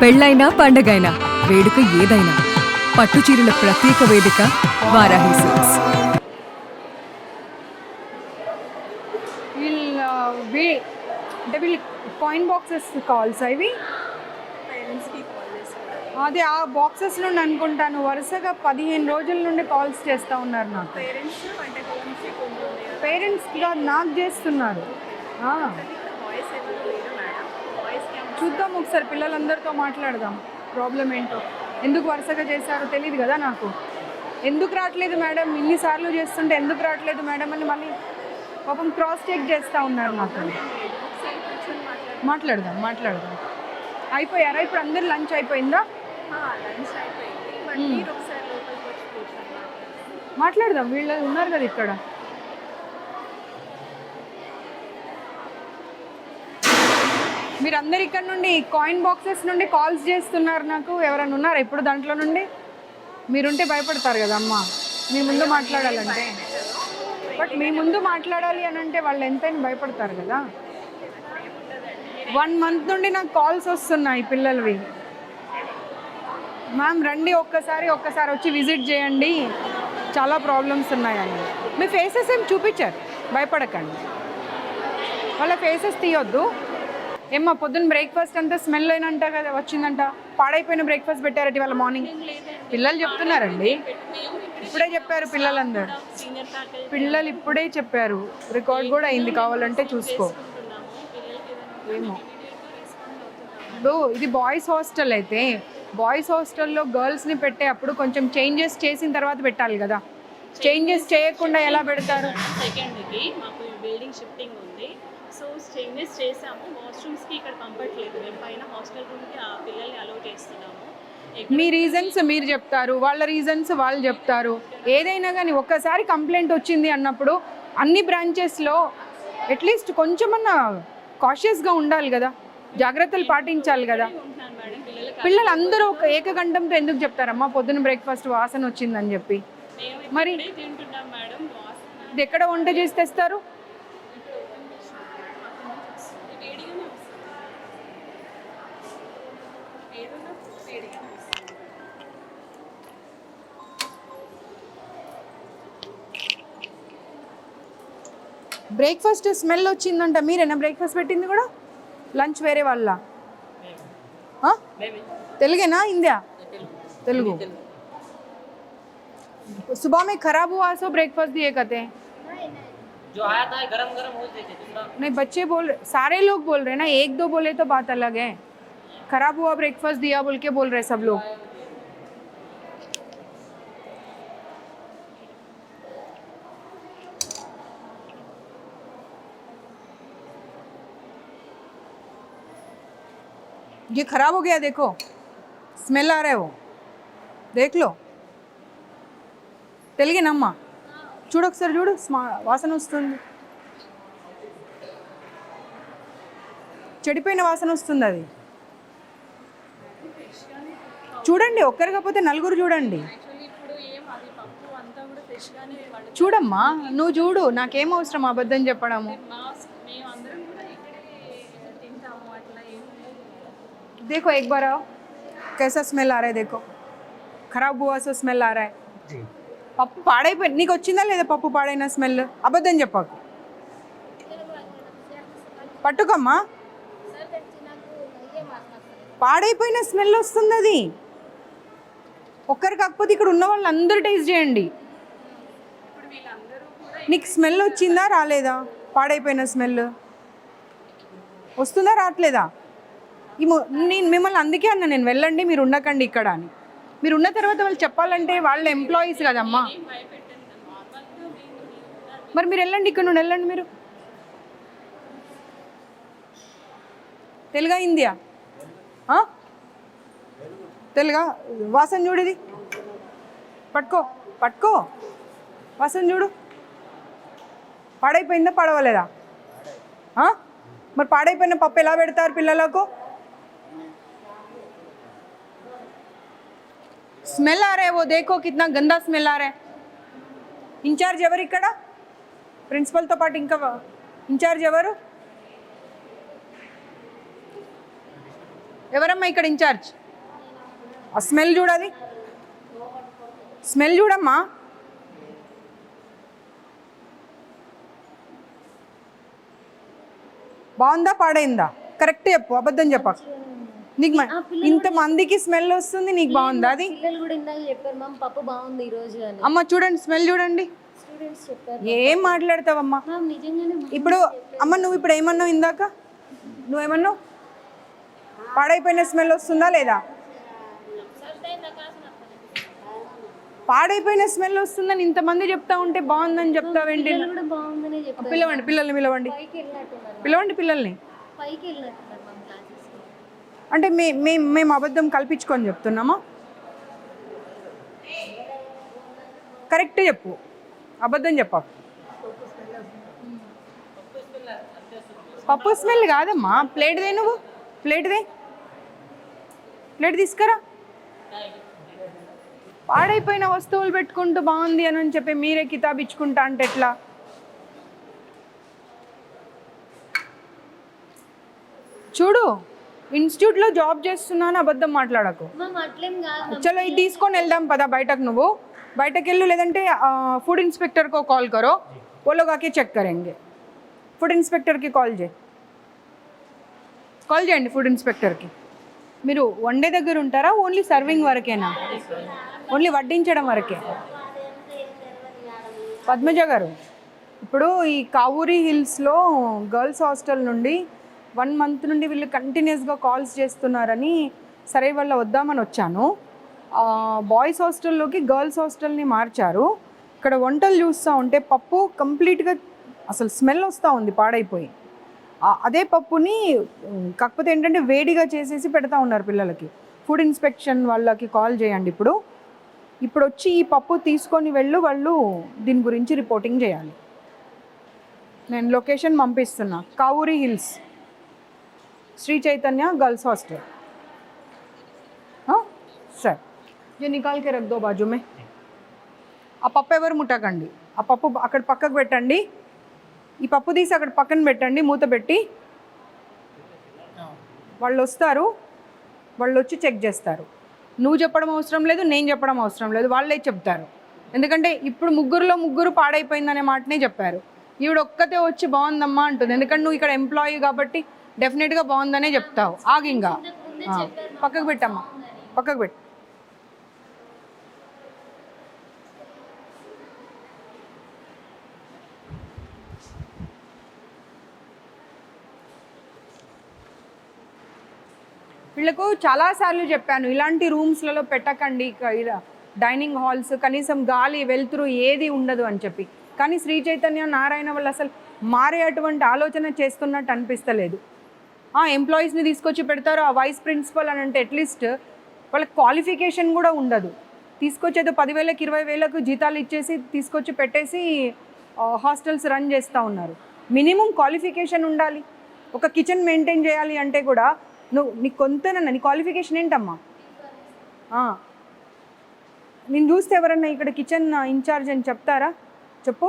పెళ్ళైనా పండగైనా వేడుక ఏదైనా పట్టుచీరల ప్రత్యేక వేదిక వారాహి సిల్క్స్. అంటే వీళ్ళు కాయిన్ బాక్సెస్ కాల్స్ ఇవి అదే ఆ బాక్సెస్ నుండి అనుకుంటాను వరుసగా 15 రోజుల నుండి కాల్స్ చేస్తూ ఉన్నారు నాకు. పేరెంట్స్ కాదు నాకు చేస్తున్నారు. చూద్దాం ఒకసారి పిల్లలందరితో మాట్లాడదాం ప్రాబ్లం ఏంటో, ఎందుకు వరుసగా చేశారో తెలియదు కదా నాకు. ఎందుకు రావట్లేదు మేడం, ఇన్నిసార్లు చేస్తుంటే ఎందుకు రావట్లేదు మేడం అని మళ్ళీ పాపం క్రాస్ చెక్ చేస్తూ ఉన్నారు నాకు. మాట్లాడదాం అయిపోయారా ఇప్పుడు అందరు లంచ్ అయిపోయిందా? మాట్లాడదాం, వీళ్ళు ఉన్నారు కదా ఇక్కడ. మీరందరు ఇక్కడ నుండి కాయిన్ బాక్సెస్ నుండి కాల్స్ చేస్తున్నారు నాకు. ఎవరైనా ఉన్నారా ఇప్పుడు దాంట్లో నుండి? మీరుంటే భయపడతారు కదా అమ్మ, మీ ముందు మాట్లాడాలంటే. బట్ మీ ముందు మాట్లాడాలి అని అంటే వాళ్ళు ఎంతైనా భయపడతారు కదా. 1 month నుండి నాకు కాల్స్ వస్తున్నాయి పిల్లలవి. మ్యామ్ రండి ఒక్కసారి వచ్చి విజిట్ చేయండి, చాలా ప్రాబ్లమ్స్ ఉన్నాయని. మీ ఫేసెస్ ఏం చూపించారు, భయపడకండి. వాళ్ళ ఫేసెస్ తీయొద్దు. ఏమ్మా పొద్దున్న బ్రేక్ఫాస్ట్ అంతా స్మెల్ అయినంట కదా వచ్చిందంట, పాడైపోయిన బ్రేక్ఫాస్ట్ పెట్టారట ఇవాళ మార్నింగ్. పిల్లలు చెప్తున్నారండి, ఇప్పుడే చెప్పారు పిల్లలందరూ. పిల్లలు ఇప్పుడే చెప్పారు, రికార్డ్ కూడా అయింది, కావాలంటే చూసుకో. ఏమో ఇది బాయ్స్ హాస్టల్ అయితే, బాయ్స్ హాస్టల్లో గర్ల్స్ని పెట్టే అప్పుడు కొంచెం చేంజెస్ చేసిన తర్వాత పెట్టాలి కదా. చేంజెస్ చేయకుండా ఎలా పెడతారు? సెకండ్కి మాకు బిల్డింగ్ షిఫ్టింగ్ ఉంది, సో చేంజెస్ చేసాము. వాష్రూమ్స్కి ఇక్కడ కంఫర్ట్ లేదు, మేము పైన హాస్టల్ రూమ్కి ఆ పిల్లల్ని అలౌ చేస్తున్నాము. మీ రీజన్స్ మీరు చెప్తారు, వాళ్ళ రీజన్స్ వాళ్ళు చెప్తారు. ఏదైనా కానీ ఒక్కసారి కంప్లైంట్ వచ్చింది అన్నప్పుడు అన్ని బ్రాంచెస్లో అట్లీస్ట్ కొంచెమన్నా కాషియస్గా ఉండాలి కదా, జాగ్రత్తలు పాటించాలి కదా. పిల్లలు అందరూ ఒక ఏకగంఠంతో ఎందుకు చెప్తారమ్మా పొద్దున్న బ్రేక్ఫాస్ట్ వాసన వచ్చిందని చెప్పి? మరి ఇది ఎక్కడ వంట చేసి తెస్తారు? బ్రేక్ఫాస్ట్ స్మెల్ వచ్చిందంట, మీరేనా బ్రేక్ఫాస్ట్ పెట్టింది కూడా? లంచ్ వేరే వాళ్ళ? తెలుగేనా హిందీ? तेलुगु। सुबह में खराब हुआ सो ब्रेकफास्ट दिए कहते हैं, जो आया था गरम गरम हो देते दूसरा। नहीं बच्चे बोल रहे, सारे लोग बोल रहे ना, 1-2 बोले तो बात अलग है। खराब हुआ ब्रेकफास्ट दिया बोल के बोल रहे सब लोग। ये खराब हो गया, देखो स्मेल आ रहा है, वो देख लो। తెలుగేనమ్మా? చూడు ఒకసారి, చూడు వాసన వస్తుంది, చెడిపోయిన వాసన వస్తుంది అది. చూడండి, ఒక్కరు కాకపోతే నలుగురు చూడండి. చూడమ్మా నువ్వు చూడు, నాకేం అవసరం అబద్ధం చెప్పడము. देखो एक बार आओ, कैसा स्मेल आ रहा है, देखो खराब हुआ सो स्मेल आ रहा है। పప్పు పాడైపోయి నీకు వచ్చిందా లేదా? పప్పు పాడైన స్మెల్, అబద్ధం చెప్పకు. పట్టుకమ్మా, పాడైపోయిన స్మెల్ వస్తుంది అది. ఒక్కరు కాకపోతే ఇక్కడ ఉన్న వాళ్ళు అందరూ టేస్ట్ చేయండి. నీకు స్మెల్ వచ్చిందా రాలేదా? పాడైపోయిన స్మెల్ వస్తుందా రావట్లేదా? నేను మిమ్మల్ని అందుకే అన్నా, నేను వెళ్ళండి మీరు ఉండకండి ఇక్కడ అని. మీరు ఉన్న తర్వాత వాళ్ళు చెప్పాలంటే వాళ్ళ ఎంప్లాయీస్ కదమ్మా. మరి మీరు వెళ్ళండి, ఇక్కడ నుండి వెళ్ళండి. మీరు తెలుగా హిందీయా? తెలుగా? వాసన చూడు, ఇది పట్టుకో వాసన చూడు. పాడైపోయిందా పడవలేదా? మరి పాడైపోయిన పప్పు ఎలా పెడతారు పిల్లలకు? స్మెల్ ఆ రే, ఓ దేఖో కిतना గందా స్మెల్ ఆ రే. ఇన్ఛార్జ్ ఎవరు ఇక్కడ? ప్రిన్సిపల్తో పాటు ఇంకా ఇన్ఛార్జ్ ఎవరు? ఎవరమ్మా ఇక్కడ ఇన్ఛార్జ్? ఆ స్మెల్ చూడాలి, స్మెల్ చూడమ్మా. బాగుందా పాడైందా? కరెక్ట్ చెప్పు, అబద్ధం చెప్పకు. నీకు ఇంతమందికి స్మెల్ వస్తుంది, నీకు బాగుందా? అది పిల్లలు కూడా ఇందాక చెప్పారు మ్యామ్ పప్పు బాగుంది ఈ రోజు అని. అమ్మ చూడండి, స్మెల్ చూడండి. స్టూడెంట్స్ చెప్పారు ఏం మాట్లాడతావమ్మా మ్యామ్. నిజంగానే ఇప్పుడు? అమ్మ నువ్వు ఇప్పుడు ఏమన్నావు ఇందాక? నువ్వేమన్నావు? పాడైపోయిన స్మెల్ వస్తుందా లేదా? పాడైపోయిన స్మెల్ వస్తుందని ఇంతమంది చెప్తా ఉంటే బాగుందని చెప్తావేంటి? పిల్లలు కూడా బాగుందనే చెప్పారు. పిలవండి, పిల్లల్ని పిలవండి, పైకి వెళ్ళినట్టున్నారు, పిలవండి పిల్లల్ని. పైకి వెళ్ళినట్టున్నారు మ్యామ్ క్లాసెస్. అంటే మేము అబద్ధం కల్పించుకొని చెప్తున్నామా? కరెక్ట్ చెప్పు, అబద్ధం చెప్పకు. పప్పు స్మెల్ కాదమ్మా. ప్లేట్ దే, నువ్వు ప్లేట్ దే, ప్లేట్ తీసుకురా. పాడైపోయిన వస్తువులు పెట్టుకుంటూ బాగుంది అని చెప్పి మీరే కితాబ్ ఇచ్చుకుంటా అంటే ఎట్లా? చూడు, ఇన్స్టిట్యూట్లో జాబ్ చేస్తున్నాను, అబద్ధం మాట్లాడకు. మ్యామ్ అట్లేం కాదు. చలో ఇది తీసుకొని వెళ్దాం పదా బయటకు. నువ్వు బయటకు వెళ్ళు, లేదంటే फूड इंस्पेक्टर को कॉल करो, वो लोग आके चेक करेंगे. फूड इंस्पेक्टर की कॉल చేయండి ఫుడ్ ఇన్స్పెక్టర్కి. మీరు వండే దగ్గర ఉంటారా? ఓన్లీ సర్వింగ్ వరకేనా? ఓన్లీ వడ్డించడం వరకే? పద్మజ గారు, ఇప్పుడు ఈ కావూరి హిల్స్లో గర్ల్స్ హాస్టల్ నుండి 1 month నుండి వీళ్ళు కంటిన్యూస్గా కాల్స్ చేస్తున్నారని సరే వాళ్ళ వద్దామని వచ్చాను. బాయ్స్ హాస్టల్లోకి గర్ల్స్ హాస్టల్ని మార్చారు. ఇక్కడ వంటలు చూస్తూ ఉంటే పప్పు కంప్లీట్గా అసలు స్మెల్ వస్తూ ఉంది, పాడైపోయి. అదే పప్పుని కాకపోతే ఏంటంటే వేడిగా చేసేసి పెడతా ఉన్నారు పిల్లలకి. ఫుడ్ ఇన్స్పెక్షన్ వాళ్ళకి కాల్ చేయండి. ఇప్పుడు వచ్చి ఈ పప్పు తీసుకొని వాళ్ళు దీని గురించి రిపోర్టింగ్ చేయాలి. నేను లొకేషన్ పంపిస్తున్నా, Kavuri hills, Sri Chaitanya girls hostel. సరే, ये निकाल के रख दो बाजू में. ఆ పప్పు ఎవరు ముట్టకండి. ఆ పప్పు అక్కడ పక్కకు పెట్టండి. ఈ పప్పు తీసి అక్కడ పక్కన పెట్టండి, మూత పెట్టి. వాళ్ళు వస్తారు, వాళ్ళు వచ్చి చెక్ చేస్తారు. నువ్వు చెప్పడం అవసరం లేదు, నేను చెప్పడం అవసరం లేదు, వాళ్ళే చెప్తారు. ఎందుకంటే ఇప్పుడు ముగ్గురు పాడైపోయిందనే మాటనే చెప్పారు. ఈవిడ ఒక్కతే వచ్చి బాగుందమ్మా అంటుంది. ఎందుకంటే నువ్వు ఇక్కడ ఎంప్లాయీ కాబట్టి డెఫినెట్గా బాగుందనే చెప్తావు. ఆగింగా పక్కకు పెట్టమ్మా, పక్కకు పెట్టు. వీళ్ళకు చాలాసార్లు చెప్పాను, ఇలాంటి రూమ్స్లలో పెట్టకండి, ఇలా డైనింగ్ హాల్స్, కనీసం గాలి వెలుతురు ఏది ఉండదు అని చెప్పి. కానీ శ్రీ చైతన్య నారాయణ వాళ్ళు అసలు మారే అటువంటి ఆలోచన చేస్తున్నట్టు అనిపిస్తలేదు. ఎంప్లాయీస్ని తీసుకొచ్చి పెడతారు. ఆ వైస్ ప్రిన్సిపల్ అని అంటే అట్లీస్ట్ వాళ్ళకి క్వాలిఫికేషన్ కూడా ఉండదు. తీసుకొచ్చేదో 10,000 20,000 జీతాలు ఇచ్చేసి తీసుకొచ్చి పెట్టేసి హాస్టల్స్ రన్ చేస్తూ ఉన్నారు. మినిమం క్వాలిఫికేషన్ ఉండాలి. ఒక కిచెన్ మెయింటైన్ చేయాలి అంటే కూడా నీకు కొంతనన్నా నీ క్వాలిఫికేషన్ ఏంటమ్మా? నేను చూస్తే ఎవరన్నా ఇక్కడ కిచెన్ ఇన్ఛార్జ్ అని చెప్తారా? చెప్పు.